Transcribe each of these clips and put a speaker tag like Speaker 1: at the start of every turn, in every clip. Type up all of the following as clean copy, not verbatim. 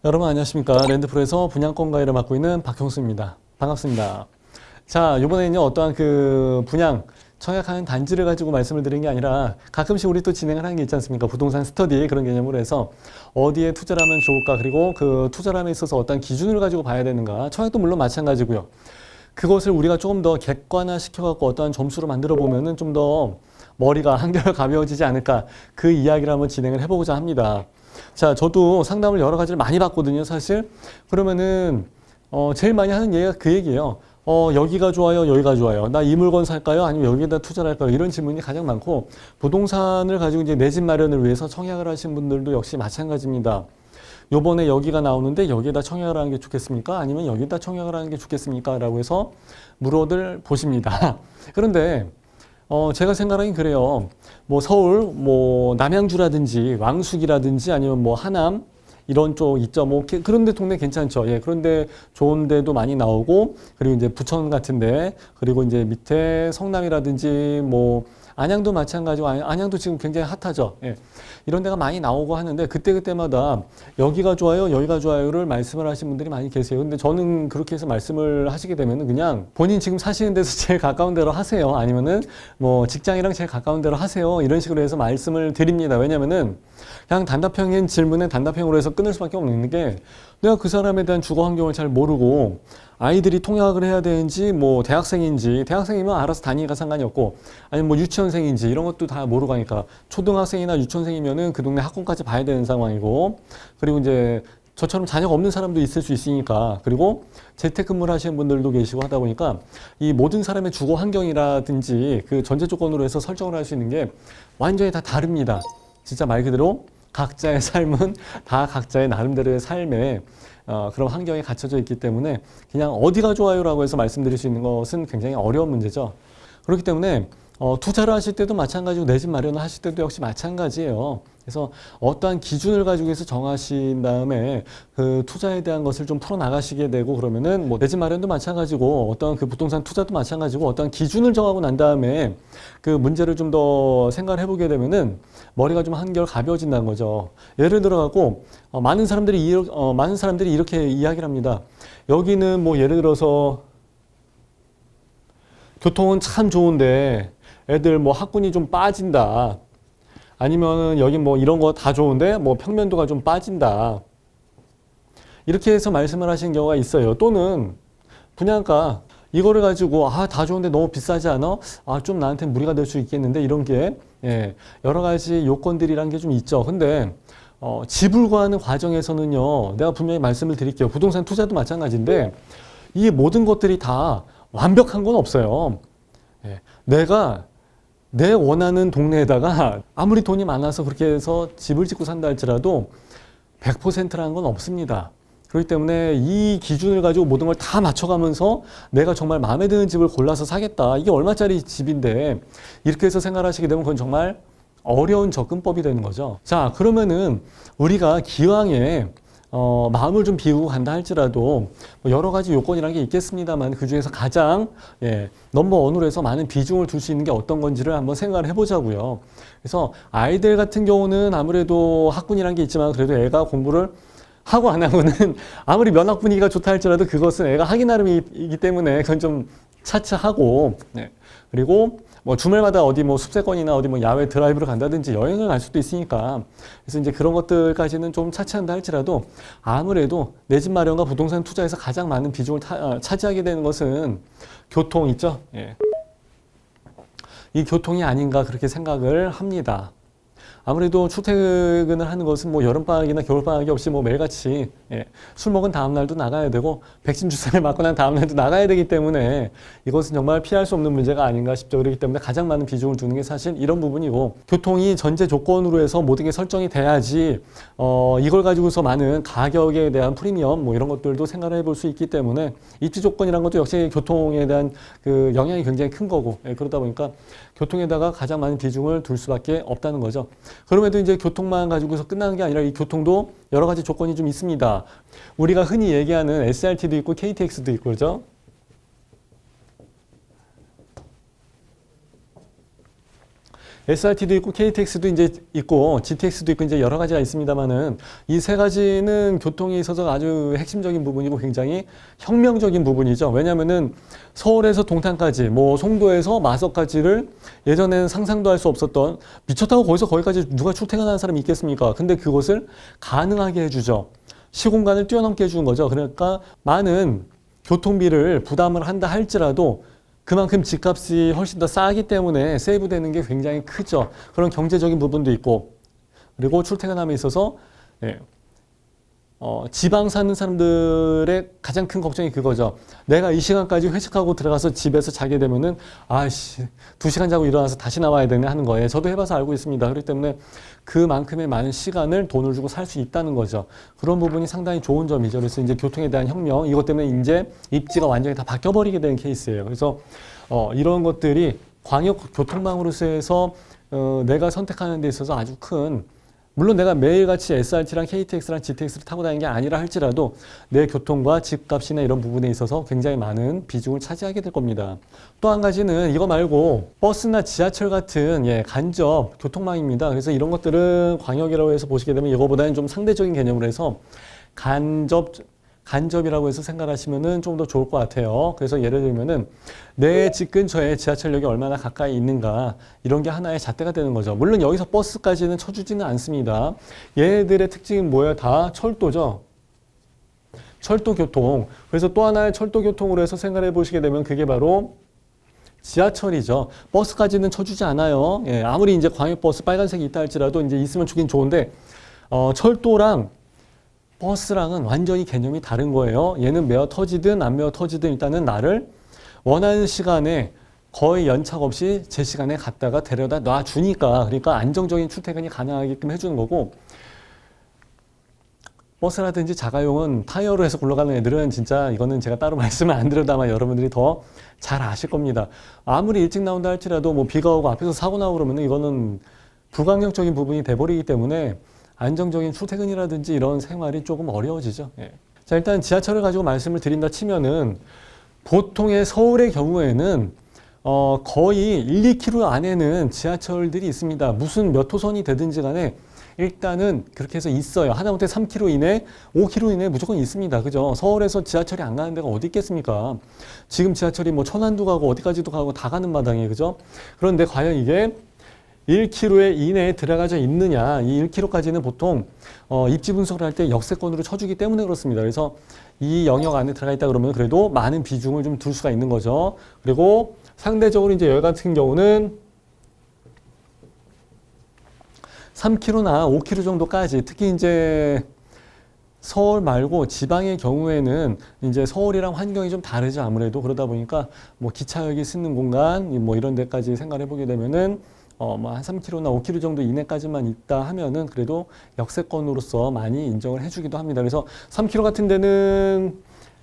Speaker 1: 여러분 안녕하십니까. 랜드프로에서 분양권 가이를 맡고 있는 박형수입니다. 반갑습니다. 자, 이번에는요, 어떠한 그 분양, 청약하는 단지를 가지고 말씀을 드린 게 아니라 가끔씩 우리 또 진행을 하는 게 있지 않습니까? 부동산 스터디 그런 개념으로 해서 어디에 투자를 하면 좋을까, 그리고 그 투자를 함에 있어서 어떤 기준을 가지고 봐야 되는가. 청약도 물론 마찬가지고요. 그것을 우리가 조금 더 객관화 시켜갖고 어떠한 점수를 만들어 보면은 좀 더 머리가 한결 가벼워지지 않을까. 그 이야기를 한번 진행을 해보고자 합니다. 자, 저도 상담을 여러 가지를 많이 받거든요, 사실. 그러면은, 제일 많이 하는 얘기가 그 얘기예요. 여기가 좋아요, 여기가 좋아요. 나 이 물건 살까요? 아니면 여기에다 투자를 할까요? 이런 질문이 가장 많고, 부동산을 가지고 이제 내 집 마련을 위해서 청약을 하신 분들도 역시 마찬가지입니다. 요번에 여기가 나오는데 여기에다 청약을 하는 게 좋겠습니까? 아니면 여기에다 청약을 하는 게 좋겠습니까? 라고 해서 물어들 보십니다. 그런데, 제가 생각하긴 그래요. 뭐 서울, 뭐 남양주라든지 왕숙이라든지 아니면 뭐 하남 이런 쪽 있죠. 뭐 그런데 동네 괜찮죠. 예, 그런데 좋은 데도 많이 나오고, 그리고 이제 부천 같은데, 그리고 이제 밑에 성남이라든지 뭐 안양도 마찬가지고, 안양도 지금 굉장히 핫하죠. 예. 이런 데가 많이 나오고 하는데 그때그때마다 여기가 좋아요, 여기가 좋아요를 말씀을 하신 분들이 많이 계세요. 근데 저는 그렇게 해서 말씀을 하시게 되면은 그냥 본인 지금 사시는 데서 제일 가까운 데로 하세요. 아니면은 뭐 직장이랑 제일 가까운 데로 하세요. 이런 식으로 해서 말씀을 드립니다. 왜냐면은 그냥 단답형인 질문에 단답형으로 해서 끊을 수밖에 없는 게, 내가 그 사람에 대한 주거 환경을 잘 모르고 아이들이 통학을 해야 되는지, 뭐 대학생이면 알아서 다니니까 상관이 없고, 아니면 뭐 유치원생인지 이런 것도 다 모르고 하니까, 초등학생이나 유치원생이면은 그 동네 학원까지 봐야 되는 상황이고, 그리고 이제 저처럼 자녀가 없는 사람도 있을 수 있으니까, 그리고 재택근무를 하시는 분들도 계시고 하다 보니까 이 모든 사람의 주거 환경이라든지 그 전제 조건으로 해서 설정을 할 수 있는 게 완전히 다 다릅니다. 진짜 말 그대로 각자의 삶은 다 각자의 나름대로의 삶에 그런 환경에 갖춰져 있기 때문에 그냥 어디가 좋아요라고 해서 말씀드릴 수 있는 것은 굉장히 어려운 문제죠. 그렇기 때문에 투자를 하실 때도 마찬가지고 내 집 마련을 하실 때도 역시 마찬가지예요. 그래서 어떠한 기준을 가지고 해서 정하신 다음에 그 투자에 대한 것을 좀 풀어나가시게 되고, 그러면은 뭐 내 집 마련도 마찬가지고 어떠한 그 부동산 투자도 마찬가지고 어떠한 기준을 정하고 난 다음에 그 문제를 좀 더 생각을 해보게 되면은 머리가 좀 한결 가벼워진다는 거죠. 예를 들어갖고 많은 사람들이 이렇게 이야기를 합니다. 여기는 뭐 예를 들어서 교통은 참 좋은데 애들 뭐 학군이 좀 빠진다. 아니면은 여기 뭐 이런 거 다 좋은데 뭐 평면도가 좀 빠진다. 이렇게 해서 말씀을 하시는 경우가 있어요. 또는 분양가 이거를 가지고 다 좋은데 너무 비싸지 않아? 좀 나한테 무리가 될 수 있겠는데, 이런 게 여러 가지 요건들이란 게 좀 있죠. 근데 집을 구하는 과정에서는요, 내가 분명히 말씀을 드릴게요. 부동산 투자도 마찬가지인데 이 모든 것들이 다 완벽한 건 없어요. 내가 내 원하는 동네에다가 아무리 돈이 많아서 그렇게 해서 집을 짓고 산다 할지라도 100%라는 건 없습니다. 그렇기 때문에 이 기준을 가지고 모든 걸 다 맞춰가면서 내가 정말 마음에 드는 집을 골라서 사겠다. 이게 얼마짜리 집인데, 이렇게 해서 생각하시게 되면 그건 정말 어려운 접근법이 되는 거죠. 자, 그러면은 우리가 기왕에 마음을 좀 비우고 간다 할지라도 뭐 여러 가지 요건이라는 게 있겠습니다만, 그 중에서 가장 넘버 원으로 해서 많은 비중을 둘 수 있는 게 어떤 건지를 한번 생각을 해보자고요. 그래서 아이들 같은 경우는 아무래도 학군이라는 게 있지만, 그래도 애가 공부를 하고 안 하고는 아무리 면학 분위기가 좋다 할지라도 그것은 애가 하기 나름이기 때문에 그건 좀 차치하고, 그리고 뭐 주말마다 어디 뭐 숲세권이나 어디 뭐 야외 드라이브를 간다든지 여행을 갈 수도 있으니까, 그래서 이제 그런 것들까지는 좀 차치한다 할지라도 아무래도 내 집 마련과 부동산 투자에서 가장 많은 비중을 차지하게 되는 것은 교통 있죠. 이 교통이 아닌가 그렇게 생각을 합니다. 아무래도 출퇴근을 하는 것은 뭐 여름방학이나 겨울방학이 없이 뭐 매일같이 술 먹은 다음날도 나가야 되고 백신 주사를 맞고 난 다음날도 나가야 되기 때문에 이것은 정말 피할 수 없는 문제가 아닌가 싶죠. 그렇기 때문에 가장 많은 비중을 두는 게 사실 이런 부분이고, 교통이 전제 조건으로 해서 모든 게 설정이 돼야지 이걸 가지고서 많은 가격에 대한 프리미엄 뭐 이런 것들도 생각을 해볼 수 있기 때문에 입지 조건이란 것도 역시 교통에 대한 그 영향이 굉장히 큰 거고, 그러다 보니까 교통에다가 가장 많은 비중을 둘 수밖에 없다는 거죠. 그럼에도 이제 교통만 가지고서 끝나는 게 아니라 이 교통도 여러 가지 조건이 좀 있습니다. 우리가 흔히 얘기하는 SRT도 있고 KTX도 있고 그죠? SRT도 있고 KTX도 이제 있고 GTX도 있고 이제 여러 가지가 있습니다만은 이 세 가지는 교통에 있어서 아주 핵심적인 부분이고 굉장히 혁명적인 부분이죠. 왜냐하면은 서울에서 동탄까지 뭐 송도에서 마석까지를 예전에는 상상도 할 수 없었던 미쳤다고 거기서 거기까지 누가 출퇴근하는 사람이 있겠습니까? 근데 그것을 가능하게 해주죠. 시공간을 뛰어넘게 해주는 거죠. 그러니까 많은 교통비를 부담을 한다 할지라도 그만큼 집값이 훨씬 더 싸기 때문에 세이브되는 게 굉장히 크죠. 그런 경제적인 부분도 있고 그리고 출퇴근함에 있어서 지방 사는 사람들의 가장 큰 걱정이 그거죠. 내가 이 시간까지 회식하고 들어가서 집에서 자게 되면은 아씨 2시간 자고 일어나서 다시 나와야 되네 하는 거예요. 저도 해봐서 알고 있습니다. 그렇기 때문에 그만큼의 많은 시간을 돈을 주고 살 수 있다는 거죠. 그런 부분이 상당히 좋은 점이죠. 그래서 이제 교통에 대한 혁명 이것 때문에 이제 입지가 완전히 다 바뀌어버리게 된 케이스예요. 그래서 이런 것들이 광역 교통망으로서 해서 내가 선택하는 데 있어서 아주 큰 물론 내가 매일같이 SRT랑 KTX랑 GTX를 타고 다니는 게 아니라 할지라도 내 교통과 집값이나 이런 부분에 있어서 굉장히 많은 비중을 차지하게 될 겁니다. 또 한 가지는 이거 말고 버스나 지하철 같은 간접 교통망입니다. 그래서 이런 것들은 광역이라고 해서 보시게 되면 이거보다는 좀 상대적인 개념으로 해서 간접이라고 해서 생각하시면은 좀 더 좋을 것 같아요. 그래서 예를 들면은 내 집 근처에 지하철역이 얼마나 가까이 있는가 이런 게 하나의 잣대가 되는 거죠. 물론 여기서 버스까지는 쳐주지는 않습니다. 얘들의 특징은 뭐예요? 다 철도죠. 철도 교통. 그래서 또 하나의 철도 교통으로 해서 생각해 보시게 되면 그게 바로 지하철이죠. 버스까지는 쳐주지 않아요. 아무리 이제 광역버스 빨간색이 있다 할지라도 이제 있으면 주긴 좋은데 철도랑 버스랑은 완전히 개념이 다른 거예요. 얘는 메어 터지든 안 메어 터지든 일단은 나를 원하는 시간에 거의 연착 없이 제 시간에 갔다가 데려다 놔주니까 그러니까 안정적인 출퇴근이 가능하게끔 해주는 거고 버스라든지 자가용은 타이어로 해서 굴러가는 애들은 진짜 이거는 제가 따로 말씀을 안 드려도 아마 여러분들이 더 잘 아실 겁니다. 아무리 일찍 나온다 할지라도 뭐 비가 오고 앞에서 사고 나고 그러면 이거는 불가항력적인 부분이 돼버리기 때문에 안정적인 출퇴근이라든지 이런 생활이 조금 어려워지죠. 자, 일단 지하철을 가지고 말씀을 드린다 치면은 보통의 서울의 경우에는 거의 1, 2km 안에는 지하철들이 있습니다. 무슨 몇 호선이 되든지 간에 일단은 그렇게 해서 있어요. 하다못해 3km 이내, 5km 이내 무조건 있습니다. 그죠? 서울에서 지하철이 안 가는 데가 어디 있겠습니까? 지금 지하철이 뭐 천안도 가고 어디까지도 가고 다 가는 마당에 그죠? 그런데 과연 이게 1km 이내에 들어가져 있느냐. 이 1km까지는 보통 입지 분석을 할 때 역세권으로 쳐주기 때문에 그렇습니다. 그래서 이 영역 안에 들어가 있다 그러면 그래도 많은 비중을 좀 둘 수가 있는 거죠. 그리고 상대적으로 이제 여기 같은 경우는 3km나 5km 정도까지 특히 이제 서울 말고 지방의 경우에는 이제 서울이랑 환경이 좀 다르죠. 아무래도 그러다 보니까 뭐 기차역이 쓰는 공간 뭐 이런 데까지 생각해 보게 되면은 뭐 한 3km나 5km 정도 이내까지만 있다 하면은 그래도 역세권으로서 많이 인정을 해주기도 합니다. 그래서 3km 같은 데는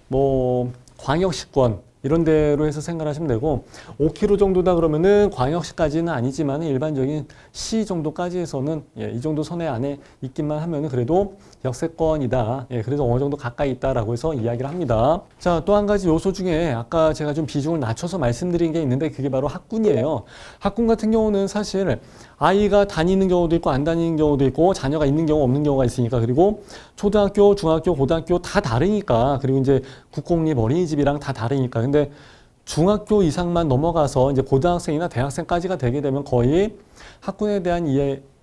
Speaker 1: 뭐 광역시권 이런 데로 해서 생각하시면 되고 5km 정도다 그러면은 광역시까지는 아니지만 일반적인 시 정도까지 해서는 이 정도 선에 안에 있기만 하면은 그래도 역세권이다. 그래서 어느 정도 가까이 있다라고 해서 이야기를 합니다. 자, 또 한 가지 요소 중에 아까 제가 좀 비중을 낮춰서 말씀드린 게 있는데 그게 바로 학군이에요. 학군 같은 경우는 사실 아이가 다니는 경우도 있고 안 다니는 경우도 있고 자녀가 있는 경우 없는 경우가 있으니까 그리고 초등학교, 중학교, 고등학교 다 다르니까 그리고 이제 국공립 어린이집이랑 다 다르니까 근데 중학교 이상만 넘어가서 이제 고등학생이나 대학생까지가 되게 되면 거의 학군에 대한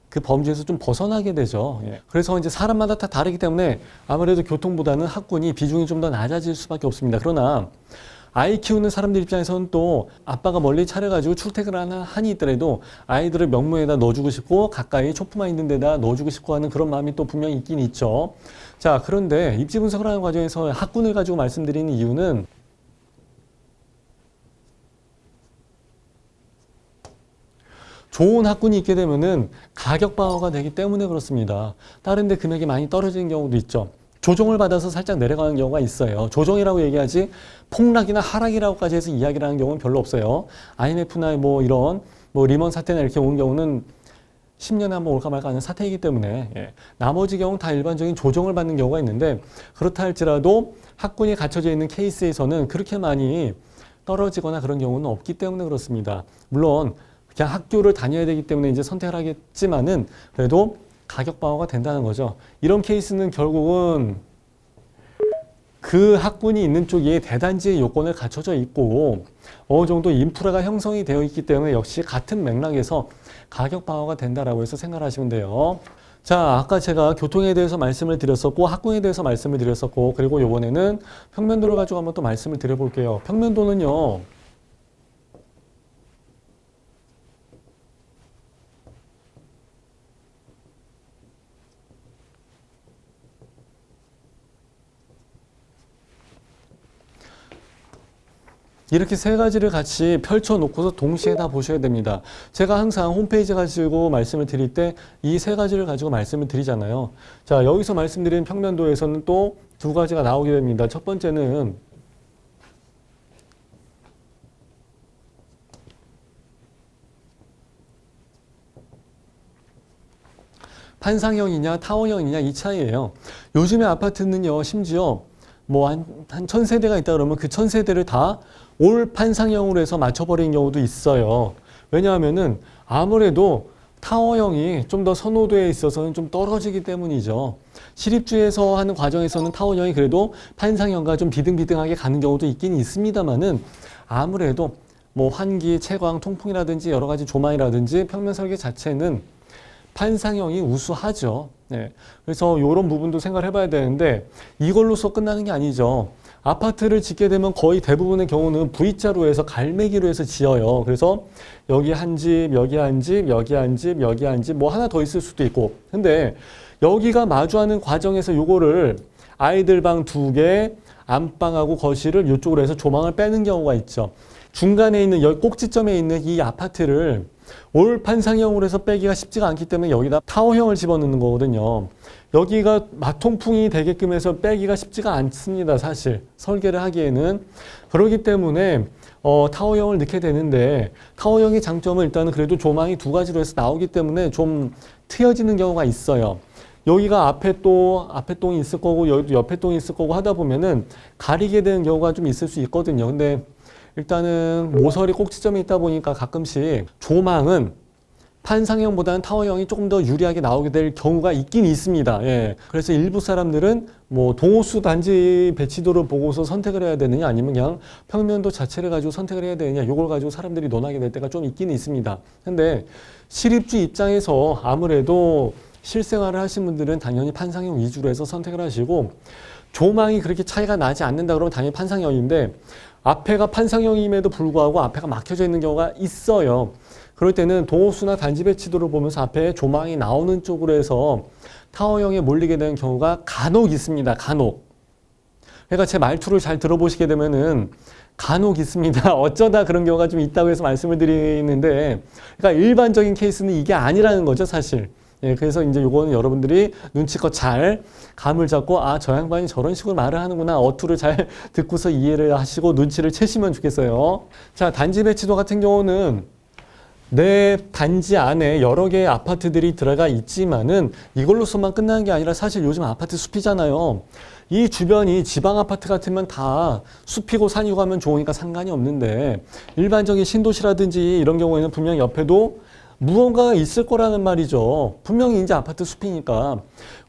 Speaker 1: 그 범주에서 좀 벗어나게 되죠. 그래서 이제 사람마다 다 다르기 때문에 아무래도 교통보다는 학군이 비중이 좀 더 낮아질 수밖에 없습니다. 그러나 아이 키우는 사람들 입장에서는 또 아빠가 멀리 차려가지고 출퇴근을 하니 있더라도 아이들을 명문에다 넣어주고 싶고 가까이 초품화 있는 데다 넣어주고 싶고 하는 그런 마음이 또 분명히 있긴 있죠. 자, 그런데 입지 분석을 하는 과정에서 학군을 가지고 말씀드리는 이유는 좋은 학군이 있게 되면은 가격 방어가 되기 때문에 그렇습니다. 다른 데 금액이 많이 떨어지는 경우도 있죠. 조정을 받아서 살짝 내려가는 경우가 있어요. 조정이라고 얘기하지 폭락이나 하락이라고까지 해서 이야기를 하는 경우는 별로 없어요. IMF나 뭐 이런 뭐 리먼 사태나 이렇게 온 경우는 10년에 한번 올까 말까 하는 사태이기 때문에 예. 나머지 경우는 다 일반적인 조정을 받는 경우가 있는데 그렇다 할지라도 학군이 갖춰져 있는 케이스에서는 그렇게 많이 떨어지거나 그런 경우는 없기 때문에 그렇습니다. 물론 그냥 학교를 다녀야 되기 때문에 이제 선택을 하겠지만은 그래도 가격 방어가 된다는 거죠. 이런 케이스는 결국은 그 학군이 있는 쪽이 대단지의 요건을 갖춰져 있고 어느 정도 인프라가 형성이 되어 있기 때문에 역시 같은 맥락에서 가격 방어가 된다라고 해서 생각하시면 돼요. 자, 아까 제가 교통에 대해서 말씀을 드렸었고 학군에 대해서 말씀을 드렸었고 그리고 이번에는 평면도를 가지고 한번 또 말씀을 드려볼게요. 평면도는요. 이렇게 세 가지를 같이 펼쳐놓고서 동시에 다 보셔야 됩니다. 제가 항상 홈페이지 가지고 말씀을 드릴 때 이 세 가지를 가지고 말씀을 드리잖아요. 자, 여기서 말씀드린 평면도에서는 또 두 가지가 나오게 됩니다. 첫 번째는 판상형이냐 타원형이냐 이 차이예요. 요즘의 아파트는요, 심지어 뭐 한 1000세대가 있다 그러면 그 1000세대를 다 올 판상형으로 해서 맞춰버린 경우도 있어요. 왜냐하면은 아무래도 타워형이 좀 더 선호도에 있어서는 좀 떨어지기 때문이죠. 시립주에서 하는 과정에서는 타워형이 그래도 판상형과 좀 비등비등하게 가는 경우도 있긴 있습니다만은 아무래도 뭐 환기, 채광, 통풍이라든지 여러 가지 조망이라든지 평면 설계 자체는 판상형이 우수하죠. 네. 그래서 이런 부분도 생각을 해봐야 되는데 이걸로서 끝나는 게 아니죠. 아파트를 짓게 되면 거의 대부분의 경우는 V자로 해서 갈매기로 해서 지어요. 그래서 여기 한 집, 여기 한 집, 여기 한 집, 여기 한 집, 뭐 하나 더 있을 수도 있고. 근데 여기가 마주하는 과정에서 요거를 아이들 방 2개, 안방하고 거실을 이쪽으로 해서 조망을 빼는 경우가 있죠. 중간에 있는 여기 꼭지점에 있는 이 아파트를 올 판상형으로 해서 빼기가 쉽지가 않기 때문에 여기다 타워형을 집어넣는 거거든요. 여기가 마통풍이 되게끔 해서 빼기가 쉽지가 않습니다. 사실 설계를 하기에는. 그렇기 때문에 타워형을 넣게 되는데 타워형의 장점은 일단은 그래도 조망이 두 가지로 해서 나오기 때문에 좀 트여지는 경우가 있어요. 여기가 앞에 똥이 있을 거고 여기도 옆에 똥이 있을 거고 하다 보면은 가리게 되는 경우가 좀 있을 수 있거든요. 근데 일단은 모서리 꼭지점에 있다 보니까 가끔씩 조망은 판상형보다는 타워형이 조금 더 유리하게 나오게 될 경우가 있긴 있습니다. 예. 그래서 일부 사람들은 뭐 동호수 단지 배치도를 보고서 선택을 해야 되느냐 아니면 그냥 평면도 자체를 가지고 선택을 해야 되느냐 이걸 가지고 사람들이 논하게 될 때가 좀 있긴 있습니다. 근데 시립주 입장에서 아무래도 실생활을 하신 분들은 당연히 판상형 위주로 해서 선택을 하시고 조망이 그렇게 차이가 나지 않는다 그러면 당연히 판상형인데 앞에가 판상형임에도 불구하고 앞에가 막혀져 있는 경우가 있어요. 그럴 때는 동호수나 단지 배치도를 보면서 앞에 조망이 나오는 쪽으로 해서 타워형에 몰리게 되는 경우가 간혹 있습니다. 간혹. 그러니까 제 말투를 잘 들어보시게 되면은 간혹 있습니다. 어쩌다 그런 경우가 좀 있다고 해서 말씀을 드리는데 그러니까 일반적인 케이스는 이게 아니라는 거죠, 사실. 예, 그래서 이제 요거는 여러분들이 눈치껏 잘 감을 잡고 아, 저 양반이 저런 식으로 말을 하는구나 어투를 잘 듣고서 이해를 하시고 눈치를 채시면 좋겠어요. 자, 단지 배치도 같은 경우는 내 단지 안에 여러 개의 아파트들이 들어가 있지만은 이걸로서만 끝나는 게 아니라 사실 요즘 아파트 숲이잖아요. 이 주변이 지방 아파트 같으면 다 숲이고 산이고 하면 좋으니까 상관이 없는데 일반적인 신도시라든지 이런 경우에는 분명 옆에도 무언가가 있을 거라는 말이죠. 분명히 이제 아파트 숲이니까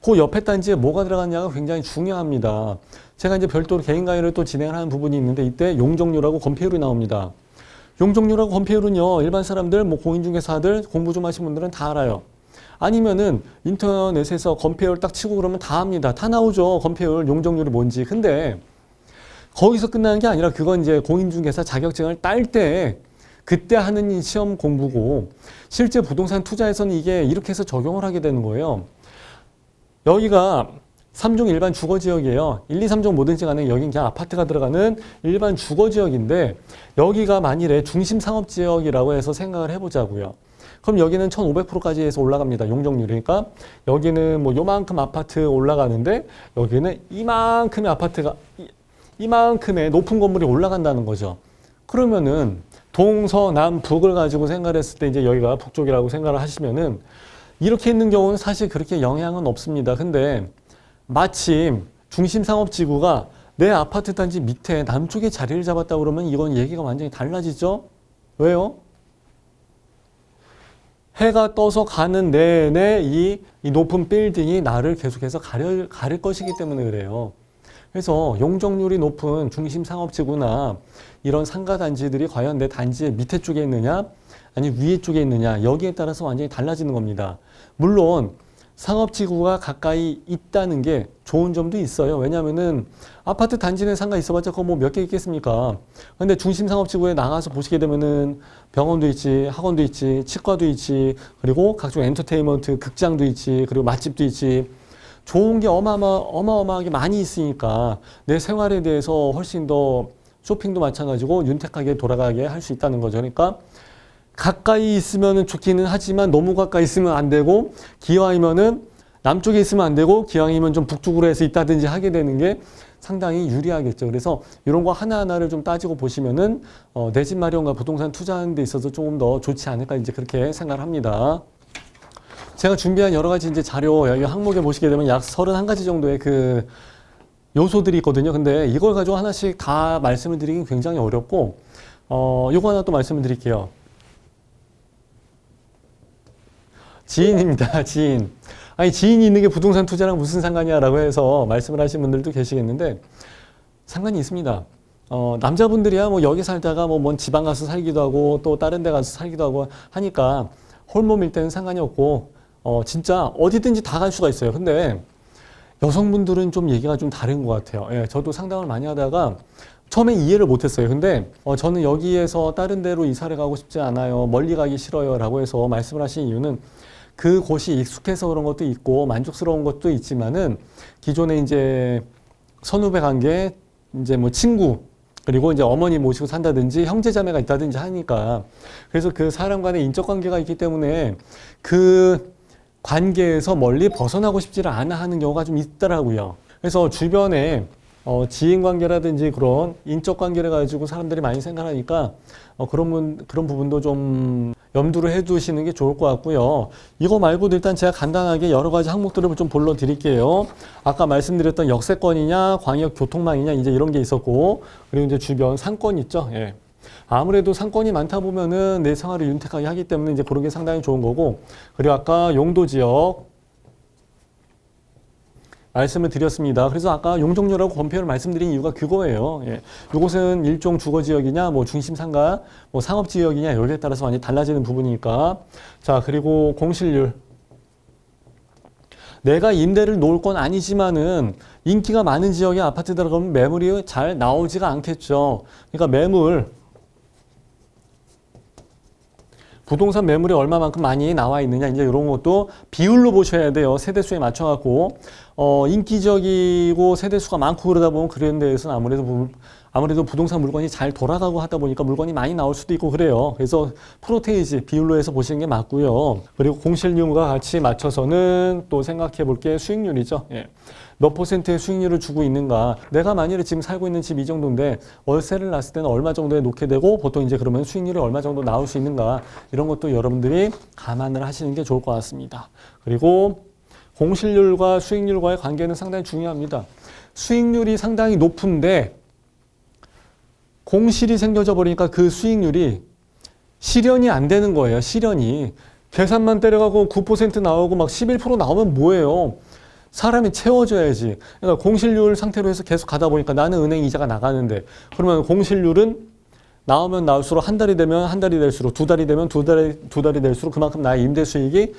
Speaker 1: 그 옆에 단지에 뭐가 들어갔냐가 굉장히 중요합니다. 제가 이제 별도로 개인 강의를 또 진행을 하는 부분이 있는데 이때 용적률하고 건폐율이 나옵니다. 용적률하고 건폐율은요, 일반 사람들, 뭐 공인중개사들, 공부 좀 하신 분들은 다 알아요. 아니면은 인터넷에서 건폐율 딱 치고 그러면 다 합니다. 다 나오죠. 건폐율, 용적률이 뭔지. 근데 거기서 끝나는 게 아니라 그건 이제 공인중개사 자격증을 딸 때 그때 하는 시험 공부고 실제 부동산 투자에서는 이게 이렇게 해서 적용을 하게 되는 거예요. 여기가 3종 일반 주거지역이에요. 1, 2, 3종 뭐든지 간에 여긴 그냥 아파트가 들어가는 일반 주거지역인데 여기가 만일에 중심상업지역이라고 해서 생각을 해보자고요. 그럼 여기는 1500%까지 해서 올라갑니다. 용적률이. 그러니까 여기는 뭐 요만큼 아파트 올라가는데 여기는 이만큼의 아파트가 이만큼의 높은 건물이 올라간다는 거죠. 그러면은 동서남북을 가지고 생각을 했을 때 이제 여기가 북쪽이라고 생각을 하시면은 이렇게 있는 경우는 사실 그렇게 영향은 없습니다. 근데 마침 중심상업지구가 내 아파트 단지 밑에 남쪽에 자리를 잡았다 그러면 이건 얘기가 완전히 달라지죠? 왜요? 해가 떠서 가는 내내 이 높은 빌딩이 나를 계속해서 가릴 것이기 때문에 그래요. 그래서 용적률이 높은 중심상업지구나 이런 상가단지들이 과연 내 단지의 밑에 쪽에 있느냐 아니 위에 쪽에 있느냐 여기에 따라서 완전히 달라지는 겁니다. 물론 상업지구가 가까이 있다는 게 좋은 점도 있어요. 왜냐하면은 아파트 단지 내 상가 있어봤자 그거 뭐 몇 개 있겠습니까? 근데 중심 상업지구에 나가서 보시게 되면은 병원도 있지, 학원도 있지, 치과도 있지, 그리고 각종 엔터테인먼트, 극장도 있지, 그리고 맛집도 있지. 좋은 게 어마어마하게 많이 있으니까 내 생활에 대해서 훨씬 더 쇼핑도 마찬가지고 윤택하게 돌아가게 할 수 있다는 거죠. 그러니까 가까이 있으면 좋기는 하지만 너무 가까이 있으면 안 되고 기왕이면은 남쪽에 있으면 안 되고 기왕이면 좀 북쪽으로 해서 있다든지 하게 되는 게 상당히 유리하겠죠. 그래서 이런 거 하나하나를 좀 따지고 보시면은 내 집 마련과 부동산 투자하는 데 있어서 조금 더 좋지 않을까 이제 그렇게 생각을 합니다. 제가 준비한 여러 가지 이제 자료 여기 항목에 보시게 되면 약 31가지 정도의 그 요소들이 있거든요. 근데 이걸 가지고 하나씩 다 말씀을 드리긴 굉장히 어렵고 요거 하나 또 말씀을 드릴게요. 지인입니다. 지인. 아니 지인이 있는 게 부동산 투자랑 무슨 상관이야라고 해서 말씀을 하신 분들도 계시겠는데 상관이 있습니다. 남자분들이야 뭐 여기 살다가 뭐 먼 지방 가서 살기도 하고 또 다른 데 가서 살기도 하고 하니까 홀몸일 때는 상관이 없고 진짜 어디든지 다 갈 수가 있어요. 근데 여성분들은 좀 얘기가 좀 다른 것 같아요. 예, 저도 상담을 많이 하다가 처음에 이해를 못했어요. 근데 저는 여기에서 다른 데로 이사를 가고 싶지 않아요. 멀리 가기 싫어요. 라고 해서 말씀을 하신 이유는 그곳이 익숙해서 그런 것도 있고 만족스러운 것도 있지만은 기존에 이제 선후배 관계, 이제 뭐 친구, 그리고 이제 어머니 모시고 산다든지 형제자매가 있다든지 하니까 그래서 그 사람 간의 인적 관계가 있기 때문에 그 관계에서 멀리 벗어나고 싶지를 않아 하는 경우가 좀 있더라고요. 그래서 주변에 지인 관계라든지 그런 인적 관계를 가지고 사람들이 많이 생각하니까 그런 부분도 좀 염두를 해 두시는 게 좋을 것 같고요. 이거 말고도 일단 제가 간단하게 여러 가지 항목들을 좀 불러드릴게요. 아까 말씀드렸던 역세권이냐, 광역교통망이냐, 이제 이런 게 있었고, 그리고 이제 주변 상권 있죠. 예. 아무래도 상권이 많다 보면은 내 생활을 윤택하게 하기 때문에 이제 그런 게 상당히 좋은 거고, 그리고 아까 용도 지역, 말씀을 드렸습니다. 그래서 아까 용적률하고 건폐율을 말씀드린 이유가 그거예요. 예. 이곳은 일종 주거지역이냐, 뭐 중심상가, 뭐 상업지역이냐, 여기에 따라서 많이 달라지는 부분이니까. 자, 그리고 공실률. 내가 임대를 놓을 건 아니지만은 인기가 많은 지역의 아파트다 그러면 매물이 잘 나오지가 않겠죠. 그러니까 매물, 부동산 매물이 얼마만큼 많이 나와 있느냐 이제 이런 것도 비율로 보셔야 돼요. 세대수에 맞춰갖고 인기적이고 세대수가 많고 그러다 보면 그런 데에서는 아무래도 부동산 물건이 잘 돌아가고 하다 보니까 물건이 많이 나올 수도 있고 그래요. 그래서 프로테이지 비율로 해서 보시는 게 맞고요. 그리고 공실률과 같이 맞춰서는 또 생각해 볼 게 수익률이죠. 예. 몇 퍼센트의 수익률을 주고 있는가. 내가 만일에 지금 살고 있는 집 이 정도인데 월세를 놨을 때는 얼마 정도에 놓게 되고 보통 이제 그러면 수익률이 얼마 정도 나올 수 있는가. 이런 것도 여러분들이 감안을 하시는 게 좋을 것 같습니다. 그리고 공실률과 수익률과의 관계는 상당히 중요합니다. 수익률이 상당히 높은데 공실이 생겨져 버리니까 그 수익률이 실현이 안 되는 거예요. 실현이. 계산만 때려가고 9% 나오고 막 11% 나오면 뭐예요? 사람이 채워줘야지. 그러니까 공실률 상태로 해서 계속 가다 보니까 나는 은행 이자가 나가는데 그러면 공실률은 나오면 나올수록 한 달이 되면 한 달이 될수록 두 달이 되면 두 달이 될수록 그만큼 나의 임대 수익이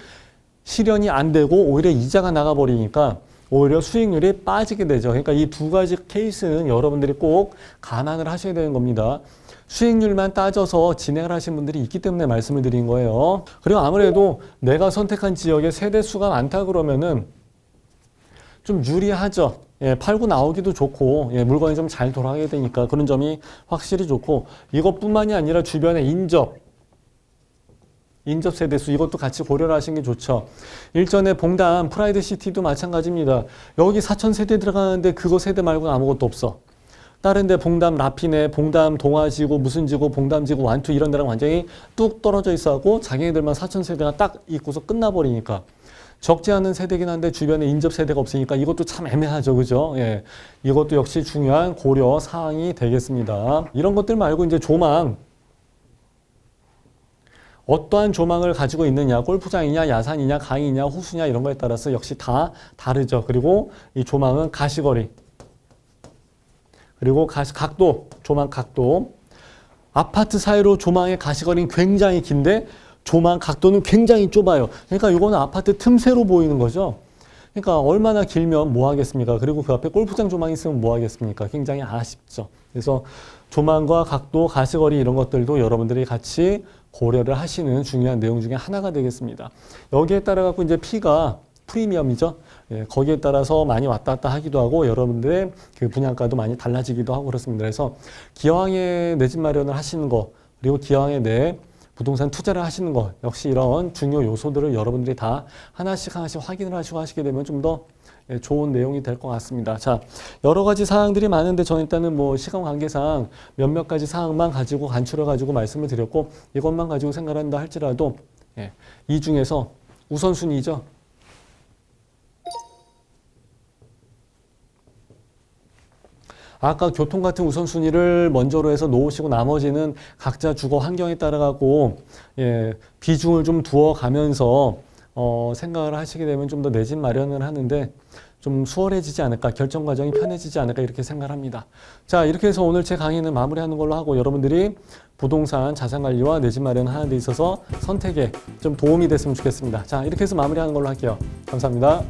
Speaker 1: 실현이 안 되고 오히려 이자가 나가버리니까 오히려 수익률이 빠지게 되죠. 그러니까 이 두 가지 케이스는 여러분들이 꼭 감안을 하셔야 되는 겁니다. 수익률만 따져서 진행을 하신 분들이 있기 때문에 말씀을 드린 거예요. 그리고 아무래도 내가 선택한 지역에 세대수가 많다 그러면은 좀 유리하죠. 예, 팔고 나오기도 좋고 물건이 좀 잘 돌아가게 되니까 그런 점이 확실히 좋고 이것뿐만이 아니라 주변에 인접 세대수 이것도 같이 고려를 하시는 게 좋죠. 일전에 봉담 프라이드 시티도 마찬가지입니다. 여기 4,000세대 들어가는데 그거 세대 말고는 아무것도 없어. 다른 데 봉담 라피네, 봉담 동아지구, 무슨 지구, 봉담지구, 완투 이런 데랑 완전히 뚝 떨어져 있어하고 자기네들만 4,000세대가 딱 있고서 끝나버리니까 적지 않은 세대긴 한데 주변에 인접 세대가 없으니까 이것도 참 애매하죠. 그죠? 예. 이것도 역시 중요한 고려 사항이 되겠습니다. 이런 것들 말고 이제 조망. 어떠한 조망을 가지고 있느냐, 골프장이냐, 야산이냐, 강이냐, 호수냐 이런 거에 따라서 역시 다 다르죠. 그리고 이 조망은 가시거리, 그리고 각도, 조망 각도. 아파트 사이로 조망의 가시거리는 굉장히 긴데 조망 각도는 굉장히 좁아요. 그러니까 이거는 아파트 틈새로 보이는 거죠. 그러니까 얼마나 길면 뭐 하겠습니까? 그리고 그 앞에 골프장 조망이 있으면 뭐 하겠습니까? 굉장히 아쉽죠. 그래서 조망과 각도, 가시거리 이런 것들도 여러분들이 같이 고려를 하시는 중요한 내용 중에 하나가 되겠습니다. 여기에 따라 갖고 이제 P가 프리미엄이죠. 예, 거기에 따라서 많이 왔다 갔다 하기도 하고 여러분들의 그 분양가도 많이 달라지기도 하고 그렇습니다. 그래서 기왕에 내 집 마련을 하시는 거, 그리고 기왕에 내 부동산 투자를 하시는 것, 역시 이런 중요 요소들을 여러분들이 다 하나씩 확인을 하시고 하시게 되면 좀 더 좋은 내용이 될 것 같습니다. 자, 여러 가지 사항들이 많은데 저는 일단은 뭐 시간 관계상 몇몇 가지 사항만 가지고 간추려 가지고 말씀을 드렸고 이것만 가지고 생각한다 할지라도 이 중에서 우선순위죠. 아까 교통 같은 우선순위를 먼저로 해서 놓으시고 나머지는 각자 주거 환경에 따라 가고 비중을 좀 두어 가면서 생각을 하시게 되면 좀 더 내 집 마련을 하는데 좀 수월해지지 않을까, 결정 과정이 편해지지 않을까 이렇게 생각을 합니다. 자, 이렇게 해서 오늘 제 강의는 마무리하는 걸로 하고 여러분들이 부동산 자산 관리와 내 집 마련 하는 데 있어서 선택에 좀 도움이 됐으면 좋겠습니다. 자, 이렇게 해서 마무리하는 걸로 할게요. 감사합니다.